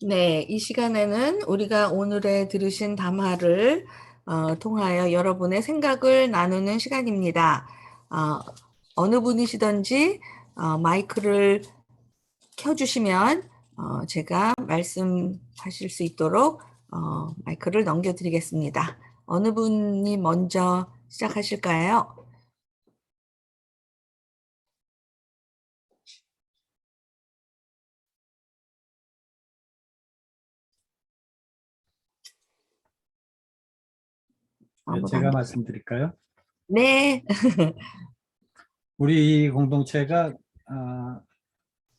네, 이 시간에는 우리가 오늘에 들으신 담화를 통하여 여러분의 생각을 나누는 시간입니다. 어, 어느 분이시든지 마이크를 켜주시면 제가 말씀하실 수 있도록 마이크를 넘겨드리겠습니다. 어느 분이 먼저 시작하실까요? 네, 아무도 안 제가 계세요. 말씀드릴까요? 네, 우리 이 공동체가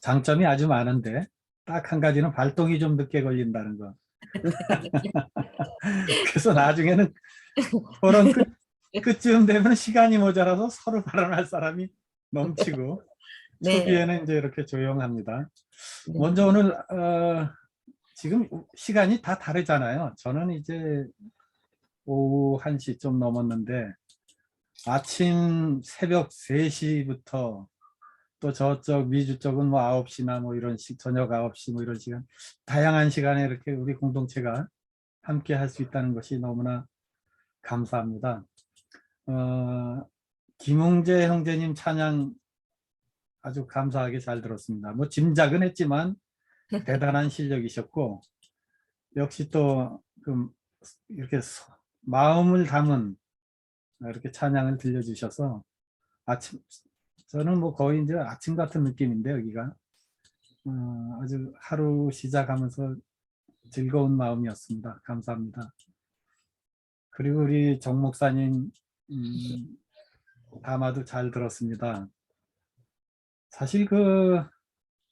장점이 아주 많은데 딱 한 가지는 발동이 좀 늦게 걸린다는 거. 그래서 나중에는 토론 끝쯤 되면 시간이 모자라서 서로 발언할 사람이 넘치고 네, 초기에는 이제 이렇게 조용합니다. 네, 먼저 오늘 지금 시간이 다 다르잖아요. 저는 이제 오후 1시 좀 넘었는데 아침 새벽 3시부터 또 저쪽 미주 쪽은 뭐 9시나 뭐 이런 저녁 9시 뭐 이런 시간 다양한 시간에 이렇게 우리 공동체가 함께 할 수 있다는 것이 너무나 감사합니다. 김웅재 형제님 찬양 아주 감사하게 잘 들었습니다. 뭐 짐작은 했지만 대단한 실력이셨고 역시 또그 이렇게 마음을 담은 이렇게 찬양을 들려주셔서 아침 저는 뭐 거의 이제 아침 같은 느낌인데 여기가 아주 하루 시작하면서 즐거운 마음이었습니다. 감사합니다. 그리고 우리 정 목사님 담화도 잘 들었습니다. 사실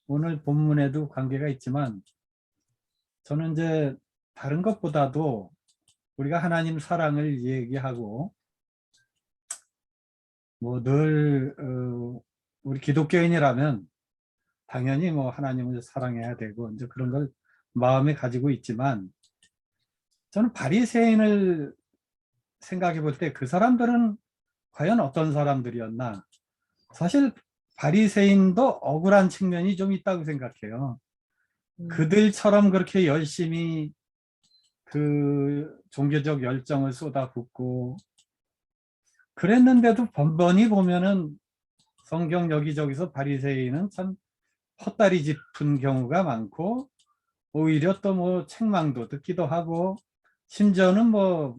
오늘 본문에도 관계가 있지만 저는 이제 다른 것보다도 우리가 하나님 사랑을 얘기하고 뭐 늘 우리 기독교인이라면 당연히 뭐 하나님을 사랑해야 되고 이제 그런 걸 마음에 가지고 있지만 저는 바리새인을 생각해 볼 때 그 사람들은 과연 어떤 사람들이었나? 사실 바리새인도 억울한 측면이 좀 있다고 생각해요. 그들처럼 그렇게 열심히 그 종교적 열정을 쏟아붓고 그랬는데도 번번이 보면은 성경 여기저기서 바리새인은 참 헛다리 짚은 경우가 많고 오히려 또 뭐 책망도 듣기도 하고 심지어는 뭐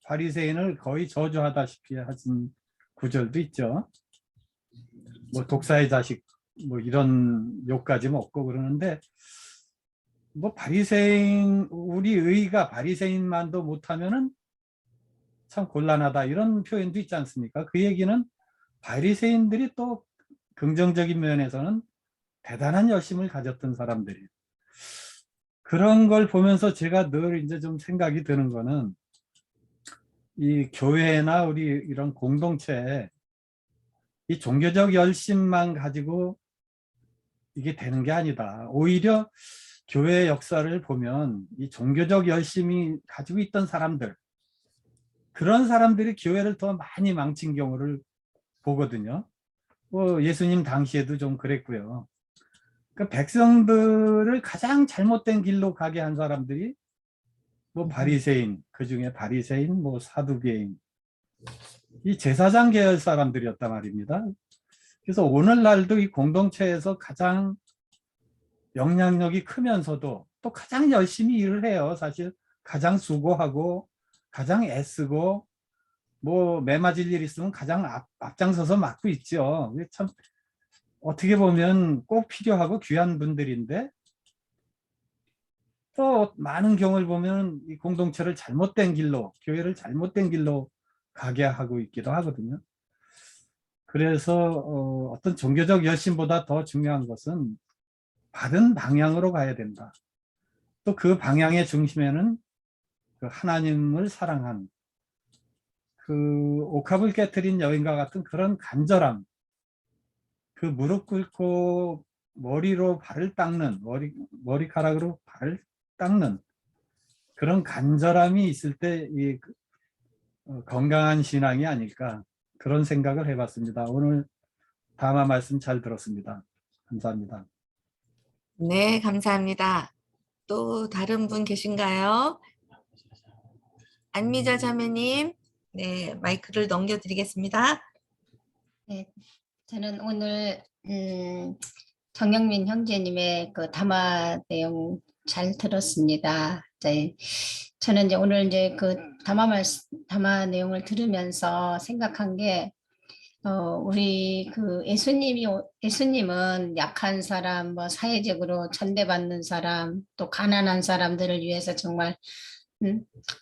바리새인을 거의 저주하다시피 하신 구절도 있죠. 뭐 독사의 자식 뭐 이런 욕까지 먹고 그러는데 뭐 바리새인 우리 의가 바리새인만도 못하면은 참 곤란하다 이런 표현도 있지 않습니까? 그 얘기는 바리새인들이 또 긍정적인 면에서는 대단한 열심을 가졌던 사람들이에요. 그런 걸 보면서 제가 늘 이제 좀 생각이 드는 거는 이 교회나 우리 이런 공동체에 이 종교적 열심만 가지고 이게 되는 게 아니다. 오히려 교회 역사를 보면 이 종교적 열심이 가지고 있던 사람들, 그런 사람들이 교회를 더 많이 망친 경우를 보거든요. 뭐 예수님 당시에도 좀 그랬고요. 그러니까 백성들을 가장 잘못된 길로 가게 한 사람들이 뭐 바리새인, 그중에 바리새인, 뭐 사두개인, 이 제사장 계열 사람들이었단 말입니다. 그래서 오늘날도 이 공동체에서 가장 영향력이 크면서도 또 가장 열심히 일을 해요. 사실 가장 수고하고 가장 애쓰고 뭐 매맞을 일 있으면 가장 앞장서서 맡고 있죠. 참 어떻게 보면 꼭 필요하고 귀한 분들인데 또 많은 경우를 보면 이 공동체를 잘못된 길로, 교회를 잘못된 길로 가게 하고 있기도 하거든요. 그래서 어떤 종교적 열심보다 더 중요한 것은 바른 방향으로 가야 된다. 또 그 방향의 중심에는 그 하나님을 사랑한 그 옥합을 깨트린 여인과 같은 그런 간절함, 그 무릎 꿇고 머리로 발을 닦는, 머리카락으로 발을 닦는 그런 간절함이 있을 때 이 건강한 신앙이 아닐까 그런 생각을 해봤습니다. 오늘 담화 말씀 잘 들었습니다. 감사합니다. 네, 감사합니다. 또 다른 분 계신가요? 안미자 자매님, 네, 마이크를 넘겨드리겠습니다. 네, 저는 오늘 정영민 형제님의 그 담화 내용 잘 들었습니다. 저는 이제 오늘 이제 그 담화 내용을 들으면서 생각한 게 우리 그 예수님은 약한 사람, 뭐 사회적으로 천대받는 사람, 또 가난한 사람들을 위해서 정말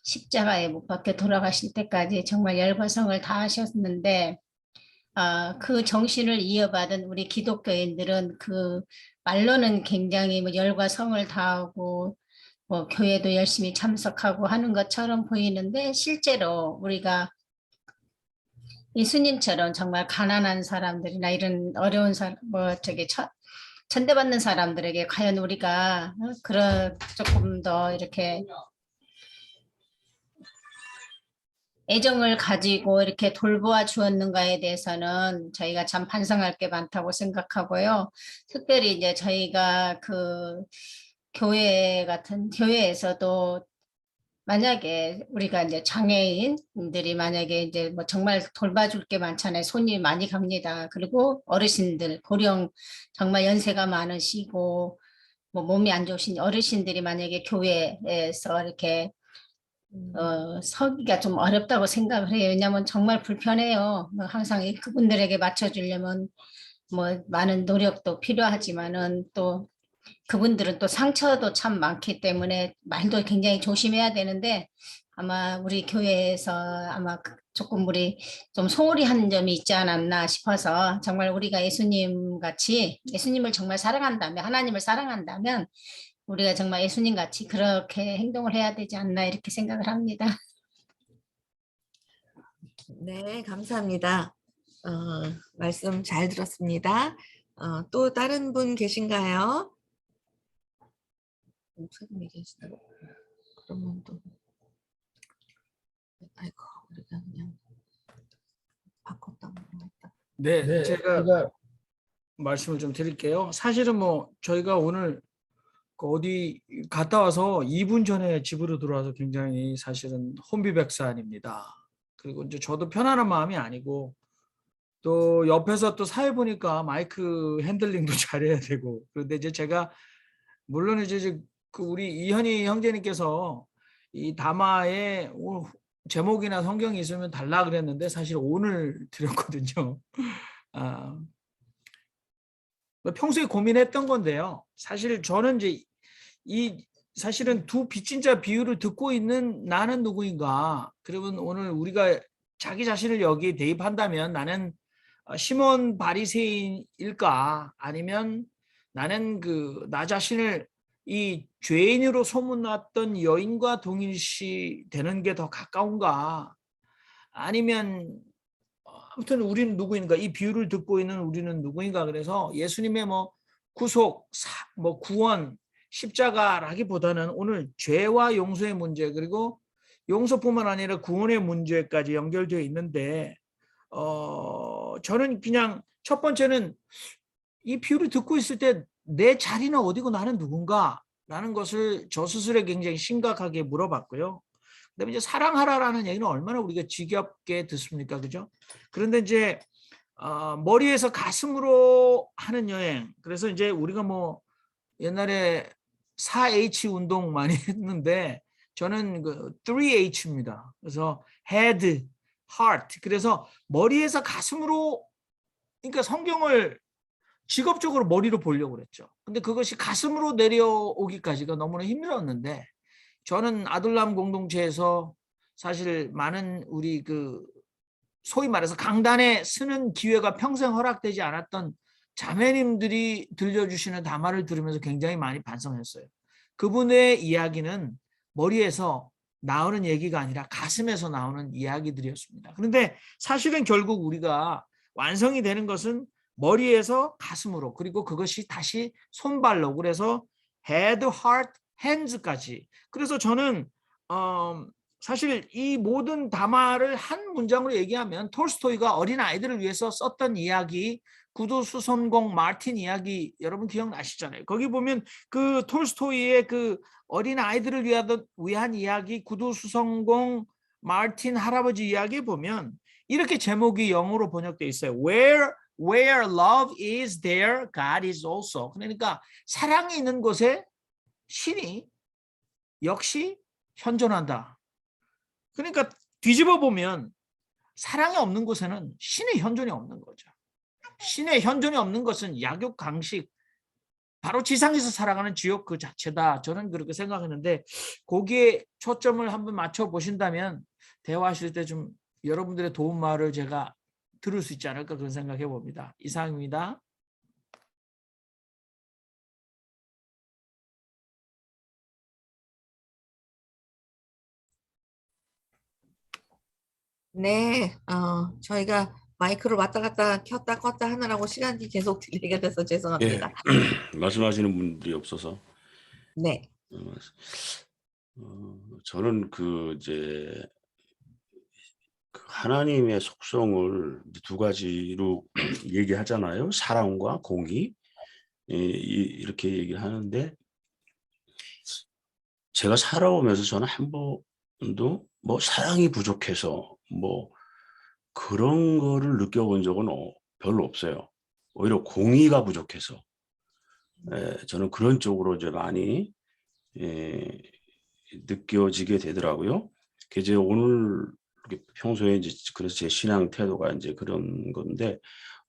십자가에 못 박혀 돌아가실 때까지 정말 열과성을 다하셨는데 그 정신을 이어받은 우리 기독교인들은 그 말로는 굉장히 뭐 열과 성을 다하고 뭐 교회도 열심히 참석하고 하는 것처럼 보이는데 실제로 우리가 예수님처럼 정말 가난한 사람들이나 이런 어려운 사람, 뭐 저기 천대받는 사람들에게 과연 우리가 그런 조금 더 이렇게 애정을 가지고 이렇게 돌보아 주었는가에 대해서는 저희가 참 반성할 게 많다고 생각하고요. 특별히 이제 저희가 그 교회 같은 교회에서도 만약에 우리가 이제 장애인들이 만약에 이제 뭐 정말 돌봐줄 게 많잖아요. 손이 많이 갑니다. 그리고 어르신들, 고령 정말 연세가 많으시고 뭐 몸이 안 좋으신 어르신들이 만약에 교회에서 이렇게 서기가 좀 어렵다고 생각을 해요. 왜냐하면 정말 불편해요. 뭐 항상 그분들에게 맞춰주려면 뭐 많은 노력도 필요하지만은 또 그분들은 또 상처도 참 많기 때문에 말도 굉장히 조심해야 되는데 아마 우리 교회에서 아마 조금 우리 좀 소홀히 한 점이 있지 않았나 싶어서 정말 우리가 예수님 같이 예수님을 정말 사랑한다면 하나님을 사랑한다면 우리가 정말 예수님 같이 그렇게 행동을 해야 되지 않나 이렇게 생각을 합니다. 네, 감사합니다. 말씀 잘 들었습니다. 또 다른 분 계신가요? 목사님이 계시다고? 그러면 또 아이고 우리가 그냥 바꿨다. 네, 제가 말씀을 좀 드릴게요. 사실은 뭐 저희가 오늘 그 어디 갔다 와서 2분 전에 집으로 들어와서 굉장히 사실은 혼비백산입니다. 그리고 이제 저도 편안한 마음이 아니고 또 옆에서 또 사회 보니까 마이크 핸들링도 잘해야 되고 그런데 이제 제가 물론 이제 그 우리 이현희 형제님께서 이 담화에 제목이나 성경이 있으면 달라 그랬는데 사실 오늘 드렸거든요. 평소에 고민했던 건데요. 사실 저는 이제 이 사실은 두 빚진 자 비유를 듣고 있는 나는 누구인가? 그러면 오늘 우리가 자기 자신을 여기에 대입한다면 나는 시몬 바리새인일까? 아니면 나는 그 나 자신을 이 죄인으로 소문났던 여인과 동일시 되는 게 더 가까운가? 아니면 아무튼 우리는 누구인가? 이 비유를 듣고 있는 우리는 누구인가? 그래서 예수님의 뭐 구속, 뭐 구원, 십자가라기보다는 오늘 죄와 용서의 문제 그리고 용서뿐만 아니라 구원의 문제까지 연결되어 있는데 저는 그냥 첫 번째는 이 비유를 듣고 있을 때 내 자리는 어디고 나는 누군가? 라는 것을 저 스스로에 굉장히 심각하게 물어봤고요. 그다음에 이제 사랑하라라는 얘기는 얼마나 우리가 지겹게 듣습니까, 그죠? 그런데 이제 머리에서 가슴으로 하는 여행. 그래서 이제 우리가 뭐 옛날에 4H 운동 많이 했는데 저는 그 3H입니다. 그래서 head, heart. 그래서 머리에서 가슴으로 그러니까 성경을 직업적으로 머리로 보려고 그랬죠. 근데 그것이 가슴으로 내려오기까지가 너무나 힘들었는데 저는 아둘람 공동체에서 사실 많은 우리 그 소위 말해서 강단에 서는 기회가 평생 허락되지 않았던 자매님들이 들려주시는 담화를 들으면서 굉장히 많이 반성했어요. 그분의 이야기는 머리에서 나오는 얘기가 아니라 가슴에서 나오는 이야기들이었습니다. 그런데 사실은 결국 우리가 완성이 되는 것은 머리에서 가슴으로 그리고 그것이 다시 손발로 그래서 head, heart, hands까지. 그래서 저는 사실 이 모든 담화를 한 문장으로 얘기하면 톨스토이가 어린 아이들을 위해서 썼던 이야기, 구두수선공 마틴 이야기 여러분 기억나시잖아요. 거기 보면 그 톨스토이의 그 어린 아이들을 위한 이야기, 구두수선공 마틴 할아버지 이야기에 보면 이렇게 제목이 영어로 번역되어 있어요. Where love is, there God is also. 그러니까 사랑이 있는 곳에 신이 역시 현존한다. 그러니까 뒤집어 보면 사랑이 없는 곳에는 신의 현존이 없는 거죠. 신의 현존이 없는 것은 약육강식, 바로 지상에서 살아가는 지옥 그 자체다. 저는 그렇게 생각했는데 거기에 초점을 한번 맞춰 보신다면 대화하실 때 좀 여러분들의 도움 말을 제가 들을 수 있지 않을까 그런 생각해 봅니다. 이상입니다. 네, 저희가 마이크를 왔다 갔다 켰다 껐다 하느라고 시간이 계속 딜레이가 돼서 예, 죄송합니다. 말씀하시는 분들이 없어서 네, 저는 그 이제 그 하나님의 속성을 이제 두 가지로 얘기하잖아요. 사랑과 공의. 이렇게 얘기를 하는데 제가 살아오면서 저는 한 번도 뭐 사랑이 부족해서 뭐 그런 거를 느껴본 적은 별로 없어요. 오히려 공의가 부족해서 저는 그런 쪽으로 이제 많이 느껴지게 되더라고요. 이제 오늘 이렇게 평소에 이제 그래서 제 신앙 태도가 이제 그런 건데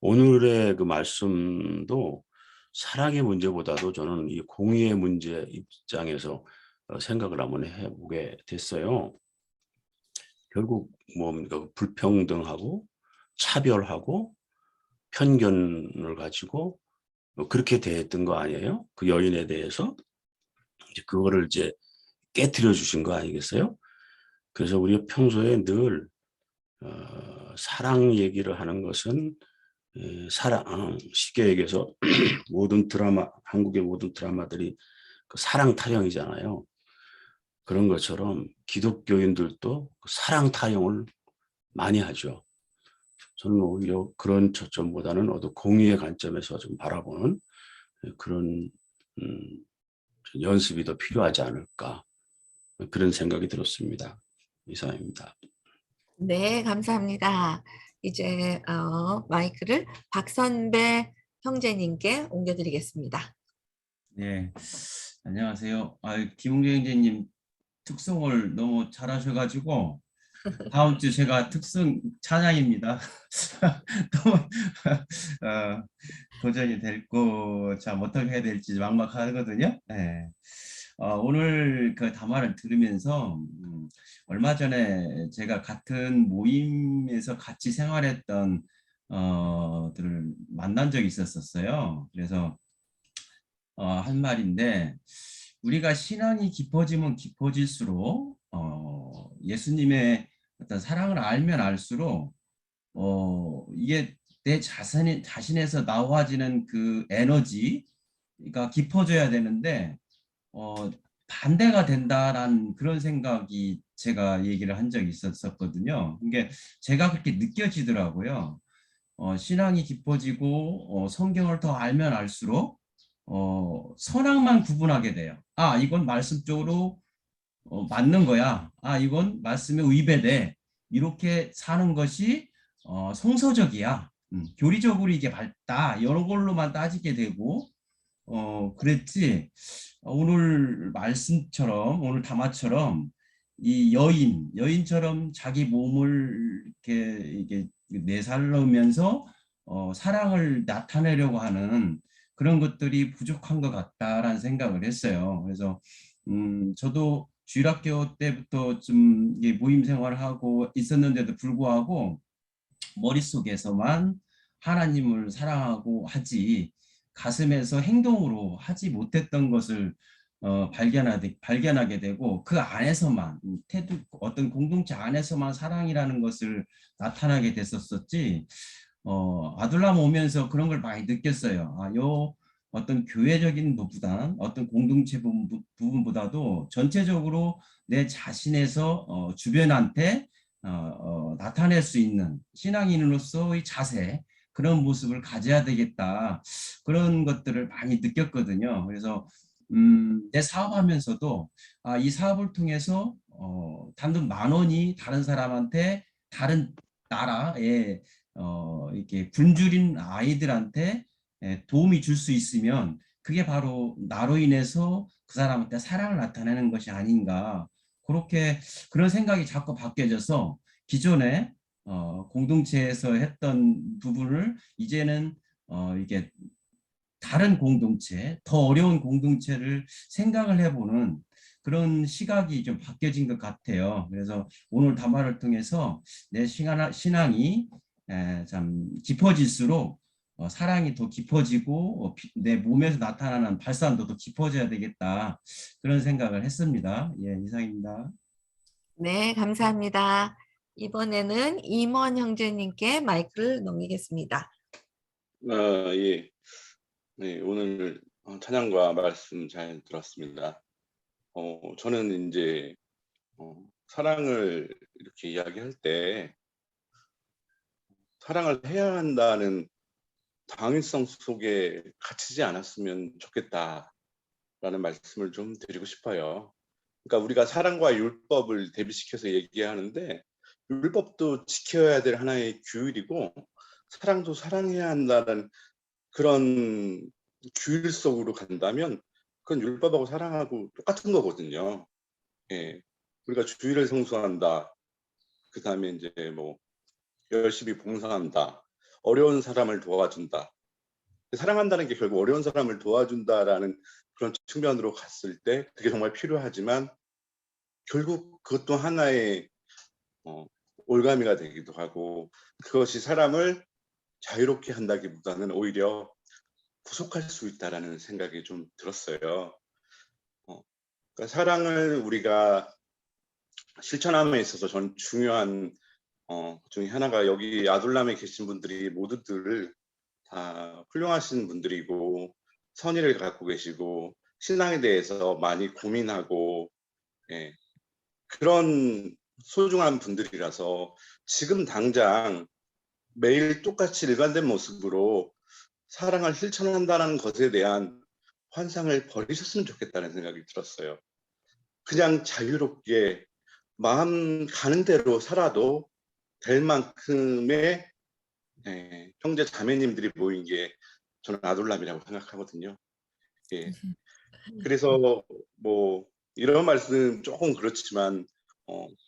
오늘의 그 말씀도 사랑의 문제보다도 저는 이 공의의 문제 입장에서 생각을 한번 해보게 됐어요. 결국 뭡니까? 불평등하고 차별하고 편견을 가지고 그렇게 대했던 거 아니에요? 그 여인에 대해서 이제 그거를 이제 깨트려 주신 거 아니겠어요? 그래서 우리가 평소에 늘 사랑 얘기를 하는 것은 사랑 쉽게 얘기해서 모든 드라마 한국의 모든 드라마들이 그 사랑 타령이잖아요. 그런 것처럼 기독교인들도 사랑 타령을 많이 하죠. 저는 오히려 그런 초점보다는 공의의 관점에서 좀 바라보는 그런 연습이 더 필요하지 않을까 그런 생각이 들었습니다. 이상입니다. 네, 감사합니다. 이제 마이크를 박선배 형제님께 옮겨드리겠습니다. 네, 안녕하세요. 김웅재 형제님 특성을 너무 잘하셔가지고 다음 주 제가 특성 찬양입니다. 너무 도전이 될고 참 어떻게 해야 될지 막막하거든요. 네. 오늘 그 담화를 들으면서 얼마 전에 제가 같은 모임에서 같이 생활했던 들을 만난 적이 있었어요. 그래서 한 말인데 우리가 신앙이 깊어지면 깊어질수록 예수님의 어떤 사랑을 알면 알수록 이게 내 자신에서 나와지는 그 에너지가 깊어져야 되는데 반대가 된다라는 그런 생각이 제가 얘기를 한 적이 있었거든요. 이게 제가 그렇게 느껴지더라고요. 신앙이 깊어지고 성경을 더 알면 알수록 선악만 구분하게 돼요. 아, 이건 말씀적으로 맞는 거야. 아, 이건 말씀에 위배돼. 이렇게 사는 것이 성서적이야. 교리적으로 이게 맞다. 여러 걸로만 따지게 되고 그랬지. 오늘 말씀처럼 오늘 담화처럼 이 여인처럼 자기 몸을 이게 내살르면서 사랑을 나타내려고 하는 그런 것들이 부족한 것 같다라는 생각을 했어요. 그래서 저도 주일학교 때부터 좀 모임 생활을 하고 있었는데도 불구하고 머릿속에서만 하나님을 사랑하고 하지 가슴에서 행동으로 하지 못했던 것을 발견하게 되고 그 안에서만 어떤 공동체 안에서만 사랑이라는 것을 나타나게 됐었었지 아둘람 오면서 그런 걸 많이 느꼈어요. 어떤 교회적인 부분, 어떤 공동체 부분보다도 전체적으로 내 자신에서 주변한테 나타낼 수 있는 신앙인으로서의 자세, 그런 모습을 가져야 되겠다. 그런 것들을 많이 느꼈거든요. 그래서 내 사업하면서도 이 사업을 통해서 단돈 10,000원이 다른 사람한테, 다른 나라에 이렇게 굶주린 아이들한테 도움이 줄 수 있으면 그게 바로 나로 인해서 그 사람한테 사랑을 나타내는 것이 아닌가. 그렇게 그런 생각이 자꾸 바뀌어져서 기존에 공동체에서 했던 부분을 이제는 이게 다른 공동체, 더 어려운 공동체를 생각을 해보는 그런 시각이 좀 바뀌어진 것 같아요. 그래서 오늘 담화를 통해서 내 신앙이 참 깊어질수록 사랑이 더 깊어지고 내 몸에서 나타나는 발산도 더 깊어져야 되겠다. 그런 생각을 했습니다. 예, 이상입니다. 네, 감사합니다. 이번에는 임원 형제님께 마이크를 넘기겠습니다. 예. 네, 오늘 찬양과 말씀 잘 들었습니다. 저는 이제 사랑을 이렇게 이야기할 때 사랑을 해야 한다는 당위성 속에 갇히지 않았으면 좋겠다라는 말씀을 좀 드리고 싶어요. 그러니까 우리가 사랑과 율법을 대비시켜서 얘기하는데 율법도 지켜야 될 하나의 규율이고 사랑도 사랑해야 한다는 그런 규율 속으로 간다면 그건 율법하고 사랑하고 똑같은 거거든요. 예, 우리가 주의를 성수한다. 그 다음에 이제 뭐 열심히 봉사한다. 어려운 사람을 도와준다. 사랑한다는 게 결국 어려운 사람을 도와준다라는 그런 측면으로 갔을 때 그게 정말 필요하지만 결국 그것도 하나의 올가미가 되기도 하고 그것이 사람을 자유롭게 한다기보다는 오히려 구속할 수 있다라는 생각이 좀 들었어요. 그러니까 사랑을 우리가 실천함에 있어서 전 중요한 중에 하나가 여기 아둘람에 계신 분들이 모두들 다 훌륭하신 분들이고 선의를 갖고 계시고 신앙에 대해서 많이 고민하고 예, 그런 소중한 분들이라서 지금 당장 매일 똑같이 일관된 모습으로 사랑을 실천한다는 것에 대한 환상을 버리셨으면 좋겠다는 생각이 들었어요. 그냥 자유롭게 마음 가는 대로 살아도 될 만큼의 형제 자매님들이 모인 게 저는 아둘람이라고 생각하거든요. 예. 그래서 뭐 이런 말씀 조금 그렇지만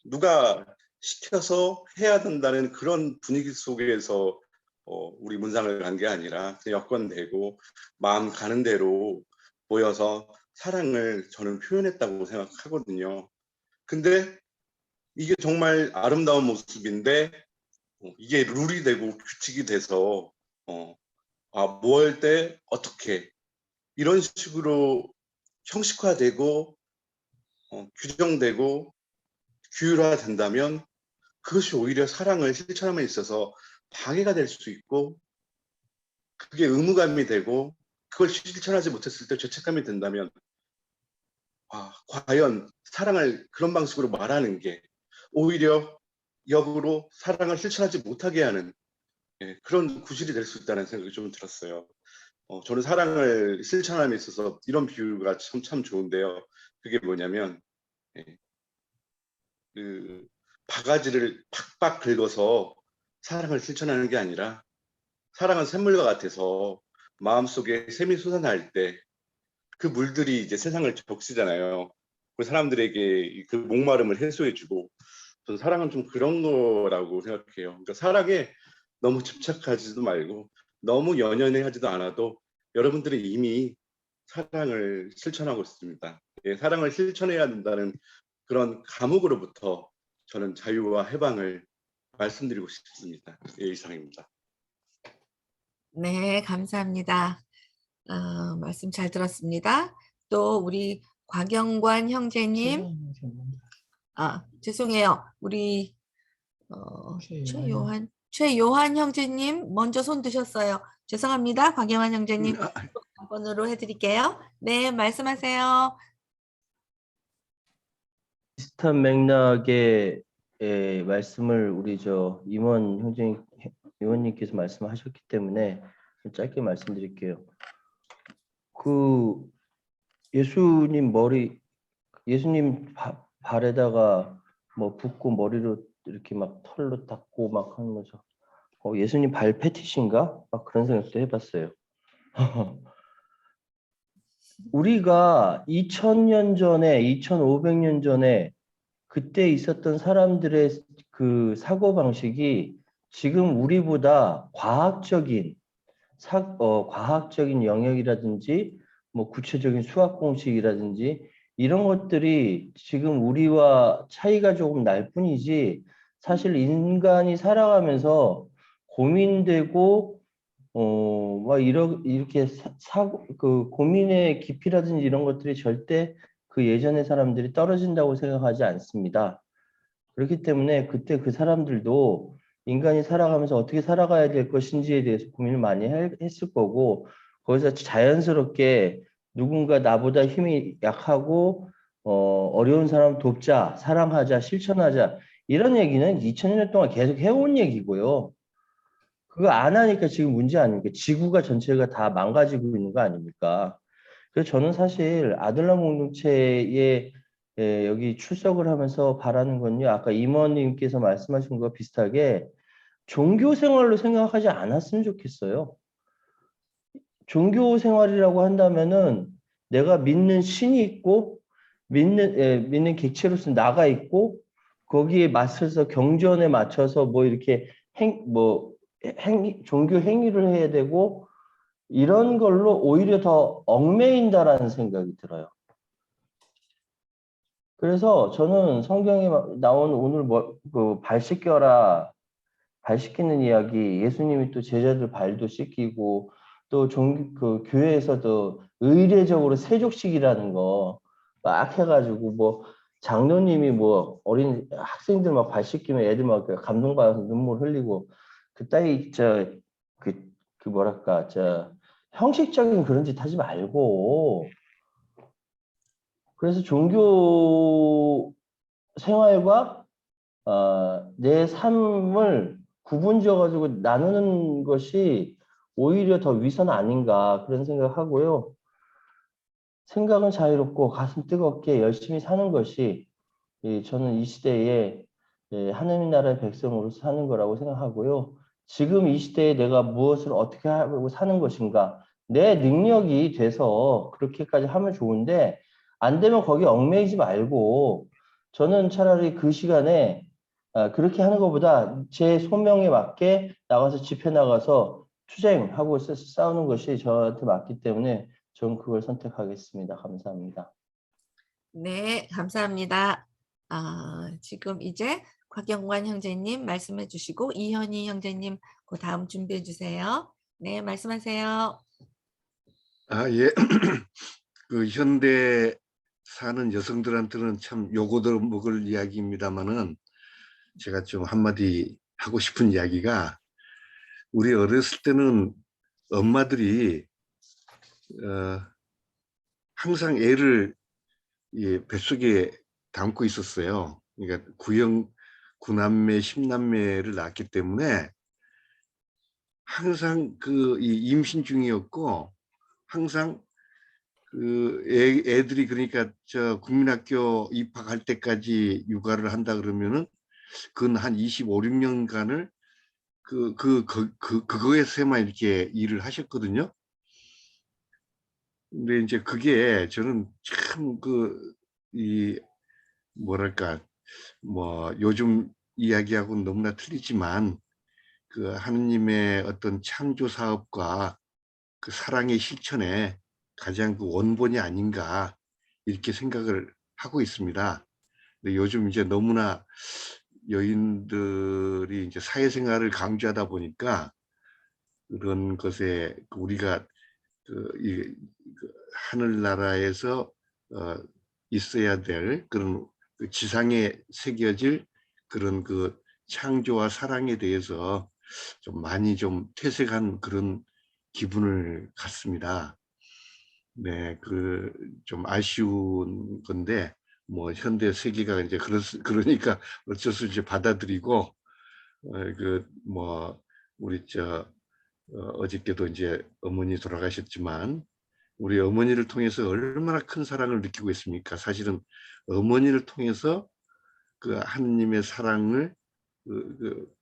누가 시켜서 해야 된다는 그런 분위기 속에서 우리 문상을 간 게 아니라 그냥 여건되고 마음 가는 대로 모여서 사랑을 저는 표현했다고 생각하거든요. 근데 이게 정말 아름다운 모습인데 이게 룰이 되고 규칙이 돼서 뭐 할 때 어떻게 이런 식으로 형식화되고 규정되고 규율화된다면 그것이 오히려 사랑을 실천함에 있어서 방해가 될 수 있고 그게 의무감이 되고 그걸 실천하지 못했을 때 죄책감이 든다면 과연 사랑을 그런 방식으로 말하는 게 오히려 역으로 사랑을 실천하지 못하게 하는 그런 구실이 될 수 있다는 생각이 좀 들었어요. 저는 사랑을 실천함에 있어서 이런 비유가 참 좋은데요. 그게 뭐냐면 그 바가지를 팍팍 긁어서 사랑을 실천하는 게 아니라 사랑은 샘물과 같아서 마음속에 샘이 솟아날 때 그 물들이 이제 세상을 적시잖아요. 그 사람들에게 그 목마름을 해소해주고 저는 사랑은 좀 그런 거라고 생각해요. 그러니까 사랑에 너무 집착하지도 말고 너무 연연해하지도 않아도 여러분들이 이미 사랑을 실천하고 있습니다. 사랑을 실천해야 된다는 그런 감옥으로부터 저는 자유와 해방을 말씀드리고 싶습니다. 이상입니다. 네, 감사합니다. 말씀 잘 들었습니다. 또 우리 곽영관 형제님, 죄송해요. 우리 최요한 형제님 먼저 손 드셨어요. 죄송합니다. 곽영관 형제님. 번으로 해드릴게요. 네, 말씀하세요. 비슷한 맥락의 말씀을 우리 임원 의원님께서 말씀하셨기 때문에 좀 짧게 말씀드릴게요. 그 예수님 발에다가 뭐 붓고 머리로 이렇게 막 털로 닦고 막 하는 거죠. 예수님 발 패티신가? 막 그런 생각도 해봤어요. 우리가 2000년 전에, 2500년 전에 그때 있었던 사람들의 그 사고방식이 지금 우리보다 과학적인 영역이라든지 뭐 구체적인 수학 공식이라든지 이런 것들이 지금 우리와 차이가 조금 날 뿐이지 사실 인간이 살아가면서 고민되고 막 이렇게 그 고민의 깊이라든지 이런 것들이 절대 그 예전의 사람들이 떨어진다고 생각하지 않습니다. 그렇기 때문에 그때 그 사람들도 인간이 살아가면서 어떻게 살아가야 될 것인지에 대해서 고민을 많이 했을 거고 거기서 자연스럽게 누군가 나보다 힘이 약하고 어려운 사람 돕자, 사랑하자, 실천하자 이런 얘기는 2000년 동안 계속 해온 얘기고요. 그거 안 하니까 지금 문제 아닙니까? 지구가 전체가 다 망가지고 있는 거 아닙니까? 그래서 저는 사실 아들람 공동체에 여기 출석을 하면서 바라는 건요. 아까 임원님께서 말씀하신 거 비슷하게 종교 생활로 생각하지 않았으면 좋겠어요. 종교 생활이라고 한다면은 내가 믿는 신이 있고 믿는 객체로서 나가 있고 거기에 맞춰서 경전에 맞춰서 뭐 이렇게 종교 행위를 해야 되고 이런 걸로 오히려 더 얽매인다라는 생각이 들어요. 그래서 저는 성경에 나온 오늘 발 씻겨라, 발 씻기는 이야기, 예수님이 또 제자들 발도 씻기고 또 그 교회에서도 의례적으로 세족식이라는 거 막 해가지고 뭐 장로님이 뭐 어린 학생들 막 발 씻기면 애들 막 감동받아서 눈물 흘리고 그 따위 그 뭐랄까 형식적인 그런 짓 하지 말고 그래서 종교 생활과 내 삶을 구분지어 가지고 나누는 것이 오히려 더 위선 아닌가 그런 생각하고요. 생각은 자유롭고 가슴 뜨겁게 열심히 사는 것이 저는 이 시대에 하나님 나라의 백성으로서 사는 거라고 생각하고요. 지금 이 시대에 내가 무엇을 어떻게 하고 사는 것인가 내 능력이 돼서 그렇게까지 하면 좋은데 안 되면 거기 얽매이지 말고 저는 차라리 그 시간에 그렇게 하는 것보다 제 소명에 맞게 나가서 집회 나가서 투쟁하고 싸우는 것이 저한테 맞기 때문에 저는 그걸 선택하겠습니다. 감사합니다. 네, 감사합니다. 지금 이제 곽영관 형제님 말씀해 주시고 이현희 형제님 그 다음 준비해 주세요. 네, 말씀하세요. 예. 그 현대 사는 여성들한테는 참 요거들 먹을 이야기입니다만은 제가 좀 한마디 하고 싶은 이야기가 우리 어렸을 때는 엄마들이 항상 애를 뱃속에 담고 있었어요. 그러니까 구남매, 10남매를 낳았기 때문에 항상 이 임신 중이었고 항상 애들이 그러니까 국민학교 입학할 때까지 육아를 한다 그러면은 그건 한 25, 6년간을 그거에서만 이렇게 일을 하셨거든요. 근데 이제 그게 저는 참 뭐랄까 뭐 요즘 이야기하고는 너무나 틀리지만 그 하느님의 어떤 창조 사업과 그 사랑의 실천에 가장 그 원본이 아닌가 이렇게 생각을 하고 있습니다. 근데 요즘 이제 너무나 여인들이 이제 사회생활을 강조하다 보니까 그런 것에 우리가 하늘나라에서 있어야 될 그런 지상에 새겨질 그런 그 창조와 사랑에 대해서 좀 많이 좀 퇴색한 그런 기분을 갖습니다. 네, 그 좀 아쉬운 건데 뭐 현대 세계가 이제 그러니까 어쩔 수 없이 받아들이고 그 뭐 우리 어저께도 이제 어머니 돌아가셨지만 우리 어머니를 통해서 얼마나 큰 사랑을 느끼고 있습니까? 사실은 어머니를 통해서 그 하느님의 사랑을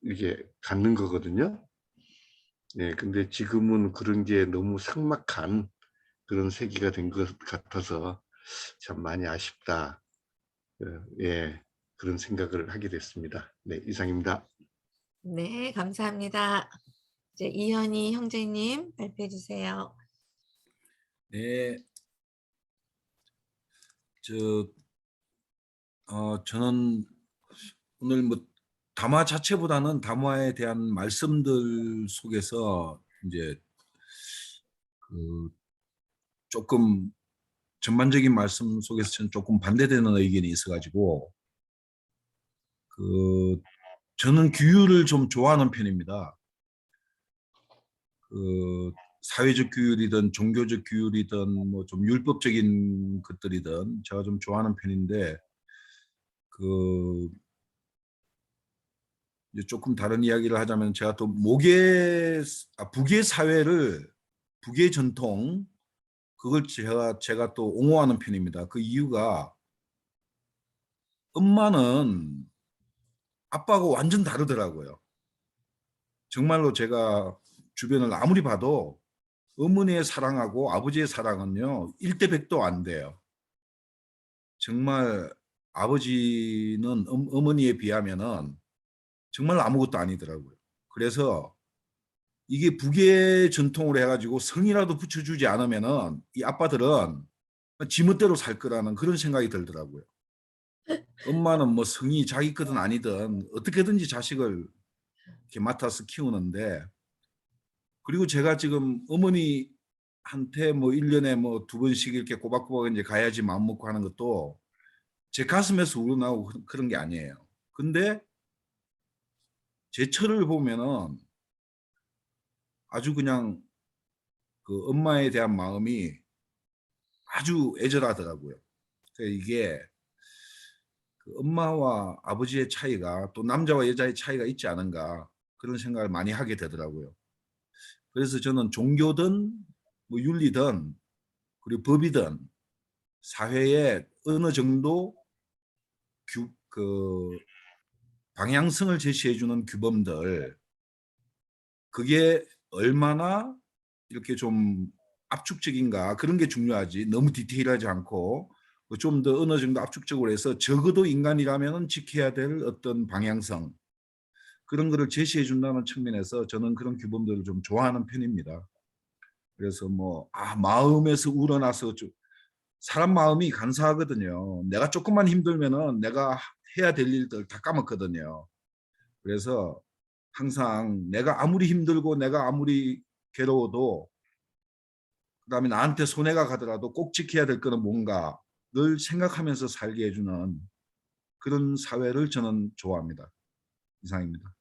이게 갖는 거거든요. 네, 근데 지금은 그런 게 너무 삭막한 그런 세계가 된 것 같아서 참 많이 아쉽다. 예, 그런 생각을 하게 됐습니다. 네, 이상입니다. 네, 감사합니다. 이제 이현희 형제님 발표해 주세요. 네. 저는 오늘 뭐 담화 자체보다는 담화에 대한 말씀들 속에서 이제 그 조금 전반적인 말씀 속에서 저는 조금 반대되는 의견이 있어가지고 저는 규율을 좀 좋아하는 편입니다. 사회적 규율이든 종교적 규율이든 뭐 좀 율법적인 것들이든 제가 좀 좋아하는 편인데 이제 조금 다른 이야기를 하자면 제가 또 북의 사회를 북의 전통 그걸 제가 또 옹호하는 편입니다. 그 이유가 엄마는 아빠하고 완전 다르더라고요. 정말로 제가 주변을 아무리 봐도 어머니의 사랑하고 아버지의 사랑은요 1대 100도 안 돼요. 정말 아버지는 어머니에 비하면은 정말 아무것도 아니더라고요. 그래서 이게 북의 전통으로 해가지고 성이라도 붙여주지 않으면은 이 아빠들은 지멋대로 살 거라는 그런 생각이 들더라고요. 엄마는 뭐 성이 자기 거든 아니든 어떻게든지 자식을 이렇게 맡아서 키우는데 그리고 제가 지금 어머니한테 뭐 1년에 뭐 2번씩 이렇게 꼬박꼬박 이제 가야지 마음 먹고 하는 것도 제 가슴에서 우러나오고 그런 게 아니에요. 근데 제 처를 보면은 아주 그냥 그 엄마에 대한 마음이 아주 애절하더라고요. 이게 그 엄마와 아버지의 차이가 또 남자와 여자의 차이가 있지 않은가 그런 생각을 많이 하게 되더라고요. 그래서 저는 종교든 뭐 윤리든 그리고 법이든 사회에 어느 정도 방향성을 제시해주는 규범들 그게 얼마나 이렇게 좀 압축적인가 그런 게 중요하지 너무 디테일하지 않고 좀 더 어느 정도 압축적으로 해서 적어도 인간이라면 지켜야 될 어떤 방향성 그런 거를 제시해 준다는 측면에서 저는 그런 규범들을 좀 좋아하는 편입니다. 그래서 마음에서 우러나서 사람 마음이 간사하거든요. 내가 조금만 힘들면은 내가 해야 될 일들 다 까먹거든요. 그래서 항상 내가 아무리 힘들고 내가 아무리 괴로워도 그다음에 나한테 손해가 가더라도 꼭 지켜야 될 거는 뭔가를 생각하면서 살게 해주는 그런 사회를 저는 좋아합니다. 이상입니다.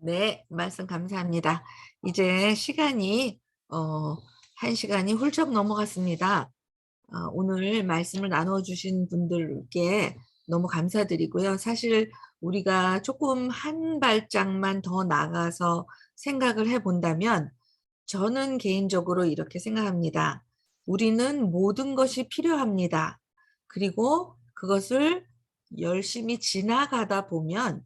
네, 말씀 감사합니다. 이제 시간이 1시간이 훌쩍 넘어갔습니다. 오늘 말씀을 나눠주신 분들께 너무 감사드리고요. 사실 우리가 조금 한 발짝만 더 나가서 생각을 해본다면 저는 개인적으로 이렇게 생각합니다. 우리는 모든 것이 필요합니다. 그리고 그것을 열심히 지나가다 보면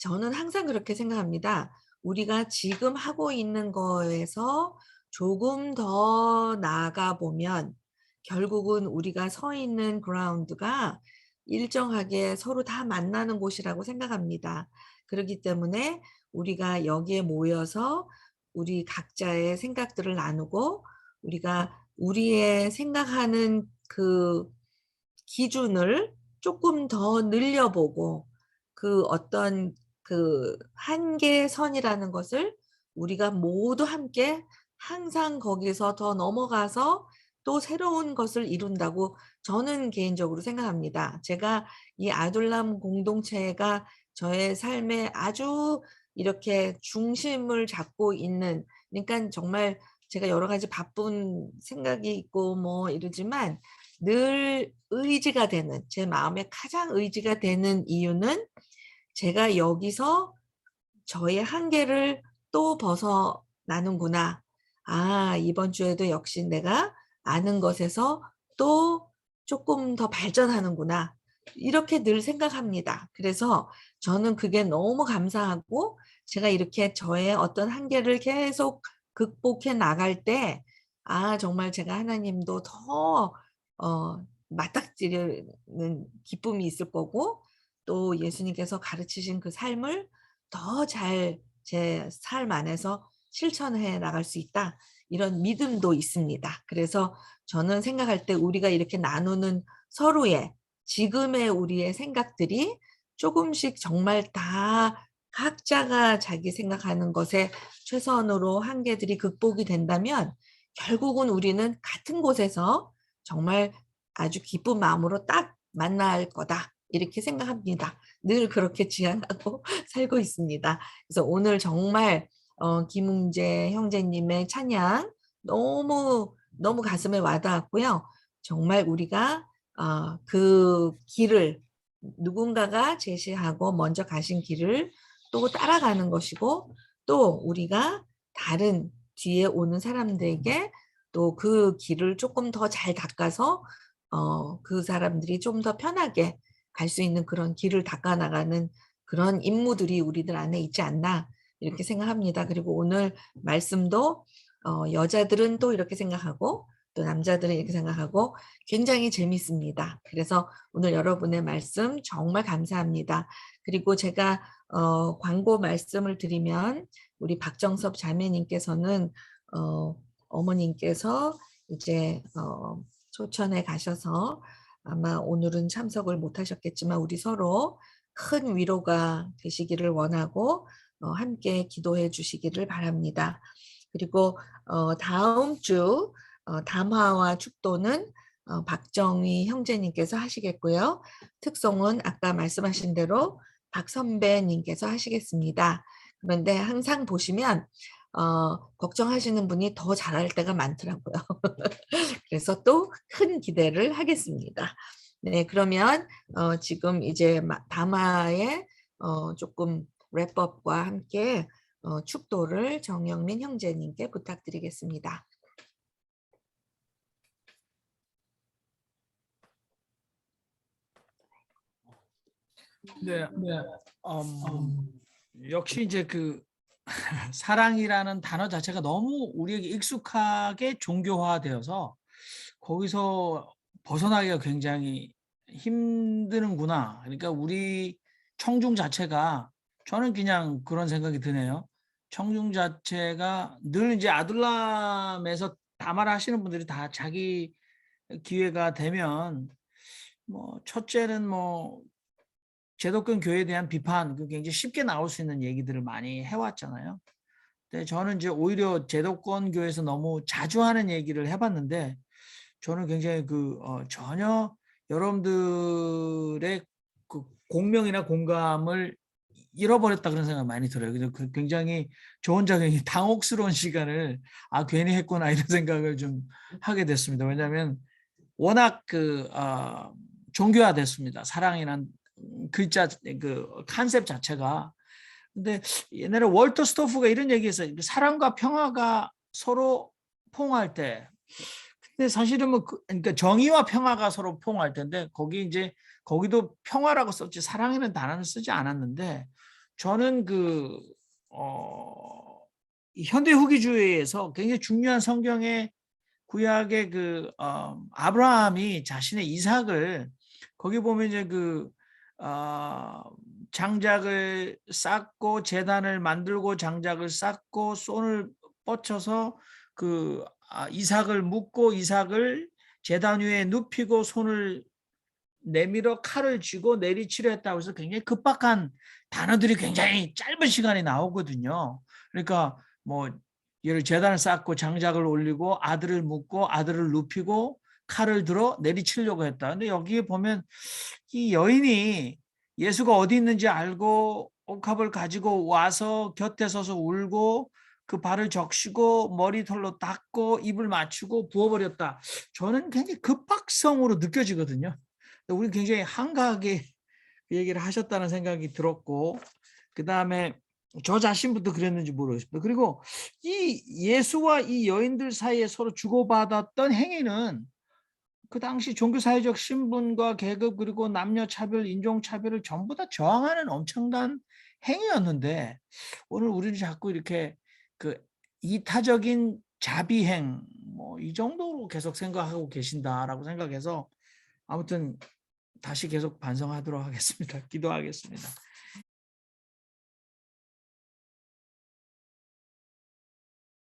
저는 항상 그렇게 생각합니다. 우리가 지금 하고 있는 거에서 조금 더 나아가 보면 결국은 우리가 서 있는 그라운드가 일정하게 서로 다 만나는 곳이라고 생각합니다. 그렇기 때문에 우리가 여기에 모여서 우리 각자의 생각들을 나누고 우리가 우리의 생각하는 그 기준을 조금 더 늘려보고 그 어떤 그 한계선이라는 것을 우리가 모두 함께 항상 거기서 더 넘어가서 또 새로운 것을 이룬다고 저는 개인적으로 생각합니다. 제가 이 아둘람 공동체가 저의 삶에 아주 이렇게 중심을 잡고 있는 그러니까 정말 제가 여러 가지 바쁜 생각이 있고 뭐 이러지만 늘 의지가 되는, 제 마음에 가장 의지가 되는 이유는 제가 여기서 저의 한계를 또 벗어나는구나. 아, 이번 주에도 역시 내가 아는 것에서 또 조금 더 발전하는구나. 이렇게 늘 생각합니다. 그래서 저는 그게 너무 감사하고 제가 이렇게 저의 어떤 한계를 계속 극복해 나갈 때, 아, 정말 제가 하나님도 더 맞닥뜨리는 기쁨이 있을 거고, 또 예수님께서 가르치신 그 삶을 더 잘 제 삶 안에서 실천해 나갈 수 있다. 이런 믿음도 있습니다. 그래서 저는 생각할 때 우리가 이렇게 나누는 서로의 지금의 우리의 생각들이 조금씩 정말 다 각자가 자기 생각하는 것에 최선으로 한계들이 극복이 된다면 결국은 우리는 같은 곳에서 정말 아주 기쁜 마음으로 딱 만날 거다. 이렇게 생각합니다. 늘 그렇게 지향하고 살고 있습니다. 그래서 오늘 정말 김웅재 형제님의 찬양 너무 너무 가슴에 와닿았고요. 정말 우리가 그 길을 누군가가 제시하고 먼저 가신 길을 또 따라가는 것이고, 또 우리가 다른 뒤에 오는 사람들에게 또 그 길을 조금 더 잘 닦아서 그 사람들이 좀 더 편하게 갈 수 있는 그런 길을 닦아 나가는 그런 임무들이 우리들 안에 있지 않나 이렇게 생각합니다. 그리고 오늘 말씀도 여자들은 또 이렇게 생각하고 또 남자들은 이렇게 생각하고 굉장히 재밌습니다. 그래서 오늘 여러분의 말씀 정말 감사합니다. 그리고 제가 광고 말씀을 드리면 우리 박정섭 자매님께서는 어머님께서 이제 소천에 가셔서 아마 오늘은 참석을 못 하셨겠지만 우리 서로 큰 위로가 되시기를 원하고 함께 기도해 주시기를 바랍니다. 그리고 다음 주 담화와 축도는 박정희 형제님께서 하시겠고요. 특송은 아까 말씀하신 대로 박 선배님께서 하시겠습니다. 그런데 항상 보시면 걱정하시는 분이 더 잘할 때가 많더라고요. 그래서 또 큰 기대를 하겠습니다. 네, 그러면 지금 이제 담화의 조금 랩업과 함께 축도를 정영민 형제님께 부탁드리겠습니다. 네, 역시 이제 그 사랑이라는 단어 자체가 너무 우리에게 익숙하게 종교화되어서 거기서 벗어나기가 굉장히 힘드는구나. 그러니까 우리 청중 자체가, 저는 그냥 그런 생각이 드네요. 청중 자체가 늘 이제 아둘람에서 담화를 하시는 분들이 다 자기 기회가 되면 뭐 첫째는 뭐 제도권 교회에 대한 비판, 그게 굉장히 쉽게 나올 수 있는 얘기들을 많이 해왔잖아요. 근데 저는 이제 오히려 제도권 교회에서 너무 자주 하는 얘기를 해봤는데, 저는 굉장히 전혀 여러분들의 그 공명이나 공감을 잃어버렸다 그런 생각이 많이 들어요. 그래서 굉장히 저 혼자 굉장히 당혹스러운 시간을 괜히 했구나 이런 생각을 좀 하게 됐습니다. 왜냐하면 워낙 종교화됐습니다. 사랑이란 글자 그 컨셉 자체가. 근데 옛날에 월터 스토프가 이런 얘기했어요. 사랑과 평화가 서로 포옹할 때. 근데 사실은 뭐 그러니까 정의와 평화가 서로 포옹할 텐데 거기도 평화라고 썼지 사랑이라는 단어는 쓰지 않았는데, 저는 이 현대 후기주의에서 굉장히 중요한 성경의 구약의 아브라함이 자신의 이삭을, 거기 보면 이제 장작을 쌓고 제단을 만들고 장작을 쌓고 손을 뻗쳐서 이삭을 묶고 이삭을 제단 위에 눕히고 손을 내밀어 칼을 쥐고 내리치려 했다고 해서 굉장히 급박한 단어들이 굉장히 짧은 시간에 나오거든요. 그러니까 뭐 예를 제단을 쌓고 장작을 올리고 아들을 묶고 아들을 눕히고 칼을 들어 내리치려고 했다. 근데 여기에 보면 이 여인이 예수가 어디 있는지 알고 옥합을 가지고 와서 곁에 서서 울고 그 발을 적시고 머리털로 닦고 입을 맞추고 부어버렸다. 저는 굉장히 급박성으로 느껴지거든요. 우리 굉장히 한가하게 그 얘기를 하셨다는 생각이 들었고, 그 다음에 저 자신부터 그랬는지 모르겠습니다. 그리고 이 예수와 이 여인들 사이에 서로 주고받았던 행위는 그 당시 종교사회적 신분과 계급 그리고 남녀 차별, 인종 차별을 전부 다 저항하는 엄청난 행위였는데, 오늘 우리는 자꾸 이렇게 그 이타적인 자비행 뭐 이 정도로 계속 생각하고 계신다라고 생각해서 아무튼 다시 계속 반성하도록 하겠습니다. 기도하겠습니다.